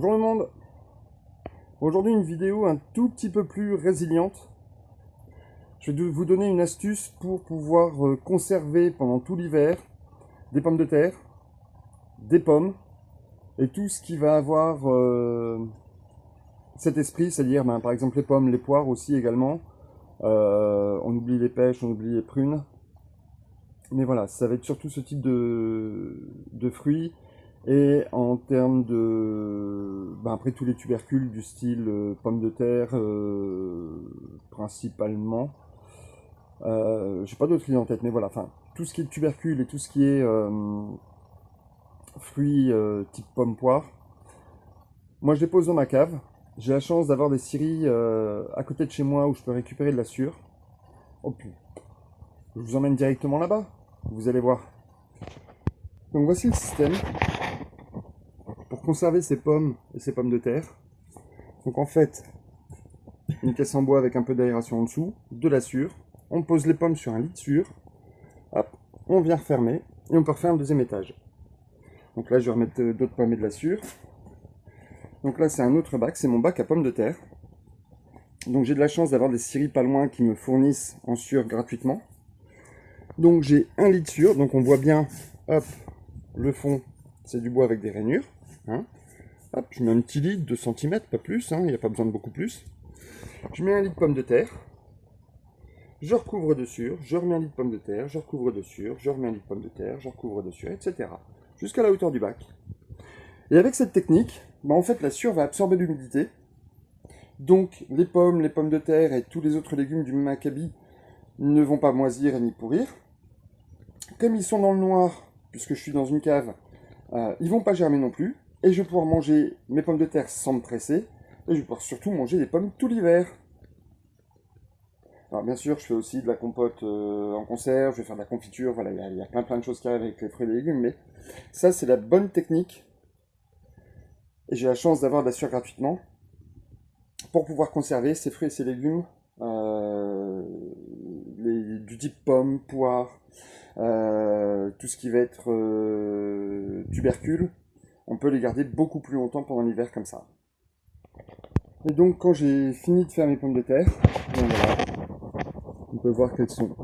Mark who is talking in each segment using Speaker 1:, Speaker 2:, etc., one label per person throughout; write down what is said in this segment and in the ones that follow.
Speaker 1: Bonjour le monde. Aujourd'hui une vidéo un tout petit peu plus résiliente. Je vais vous donner une astuce pour pouvoir conserver pendant tout l'hiver des pommes de terre, des pommes et tout ce qui va avoir cet esprit, c'est-à-dire par exemple les pommes, les poires aussi également. On oublie les pêches, on oublie les prunes. Mais voilà, ça va être surtout ce type de fruits. Et en termes de... après tous les tubercules du style pommes de terre, principalement. J'ai pas d'autres idées en tête, mais voilà, enfin, tout ce qui est tubercules et tout ce qui est fruits type pomme poire. Moi je les pose dans ma cave. J'ai la chance d'avoir des scieries à côté de chez moi où je peux récupérer de la sûre. Oh putain. Je vous emmène directement là-bas, vous allez voir. Donc voici le système pour conserver ces pommes et ces pommes de terre. Donc en fait, une caisse en bois avec un peu d'aération en dessous, de la sûre. On pose les pommes sur un lit de sûre. Hop, on vient refermer et on peut refaire un deuxième étage. Donc là, je vais remettre d'autres pommes et de la sûre. Donc là, c'est un autre bac, c'est mon bac à pommes de terre. Donc j'ai de la chance d'avoir des scieries pas loin qui me fournissent en sûre gratuitement. Donc j'ai un lit de sûre, donc on voit bien, hop, le fond, c'est du bois avec des rainures. Hein. Hop, je mets un petit lit de 2 cm, pas plus, il n'y a pas besoin de beaucoup plus. Je mets un lit de pommes de terre. Je recouvre de sûre, je remets un lit de pommes de terre, je recouvre de sûre, je remets un lit de pommes de terre, je recouvre de sûre, etc. Jusqu'à la hauteur du bac. Et avec cette technique, en fait la sûre va absorber l'humidité. Donc les pommes de terre et tous les autres légumes du même acabit ne vont pas moisir ni pourrir. Comme ils sont dans le noir, puisque je suis dans une cave, ils vont pas germer non plus. Et je vais pouvoir manger mes pommes de terre sans me presser. Et je vais pouvoir surtout manger des pommes tout l'hiver. Alors bien sûr, je fais aussi de la compote en conserve, je vais faire de la confiture, voilà, il y a plein de choses qui arrivent avec les fruits et les légumes, mais ça c'est la bonne technique. Et j'ai la chance d'avoir de la sûre gratuitement pour pouvoir conserver ces fruits et ces légumes du type pommes, poires, tout ce qui va être tubercule. On peut les garder beaucoup plus longtemps pendant l'hiver comme ça. Et donc quand j'ai fini de faire mes pommes de terre, donc voilà, on peut voir qu'elles sont,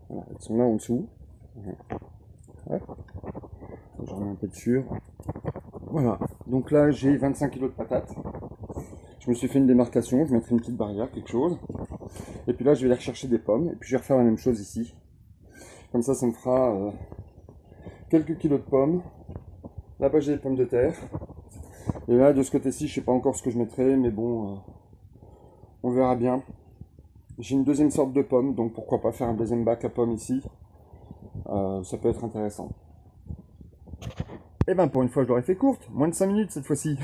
Speaker 1: voilà, elles sont là en dessous. Ouais. Je remets un peu de sûre. Voilà, donc là j'ai 25 kg de patates. Je me suis fait une démarcation, je mettrai une petite barrière, quelque chose. Et puis là je vais aller rechercher des pommes, et puis je vais refaire la même chose ici. Comme ça me fera quelques kilos de pommes. Là-bas j'ai des pommes de terre. Et là de ce côté-ci, je sais pas encore ce que je mettrai, mais bon, on verra bien. J'ai une deuxième sorte de pommes, donc pourquoi pas faire un deuxième bac à pommes ici. Ça peut être intéressant. Et pour une fois je l'aurais fait courte, moins de 5 minutes cette fois-ci.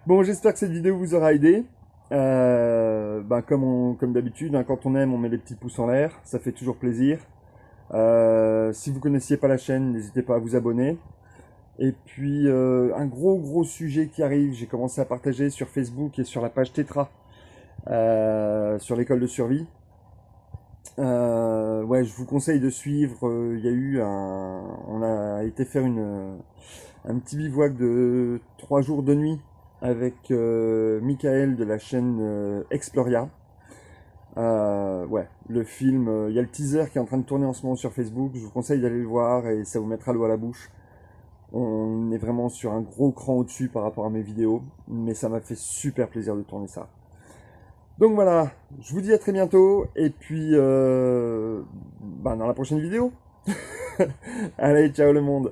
Speaker 1: Bon, j'espère que cette vidéo vous aura aidé. Comme d'habitude, quand on aime, on met les petits pouces en l'air, ça fait toujours plaisir. Si vous connaissiez pas la chaîne, n'hésitez pas à vous abonner. Et puis, un gros sujet qui arrive, j'ai commencé à partager sur Facebook et sur la page Tetra, sur l'école de survie. Je vous conseille de suivre, il y a eu on a été faire un petit bivouac de 3 jours de nuit avec Michael de la chaîne Exploria. Le film, il y a le teaser qui est en train de tourner en ce moment sur Facebook, je vous conseille d'aller le voir et ça vous mettra l'eau à la bouche. On est vraiment sur un gros cran au-dessus par rapport à mes vidéos, mais ça m'a fait super plaisir de tourner ça. Donc voilà, je vous dis à très bientôt, et puis dans la prochaine vidéo. Allez, ciao le monde.